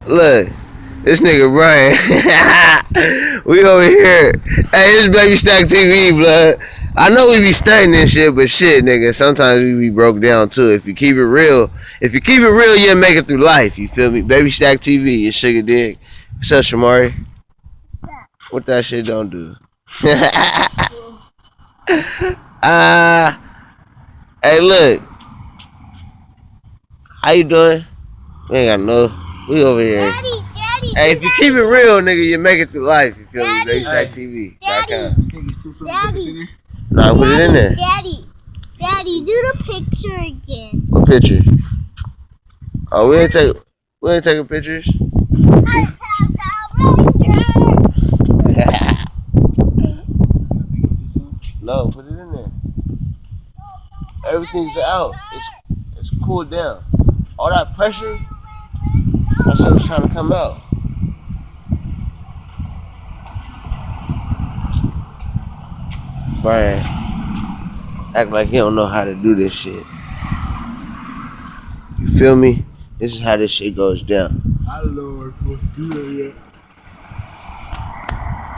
Look, this nigga Brian. We over here. Hey, this Baby Stack TV, blood. I know we be stunting and shit, but shit, nigga, sometimes we be broke down too. If you keep it real, you'll make it through life. You feel me? Baby Stack TV, your sugar dick. What's up, Shamari? What that shit don't do? Hey, look. How you doing? We ain't got no. We over here. Daddy. Hey, if you keep it real, nigga, you make it through life. You feel me? Baby Stack TV. Daddy. Nah, put it in there. Daddy, do the picture again. What picture? Oh, we ain't taking pictures. No, put it in there. Everything's out. It's cooled down. All that pressure, that shit was trying to come out. Brian, act like he don't know how to do this shit. You feel me? This is how this shit goes down. I don't know if we'll do that yet.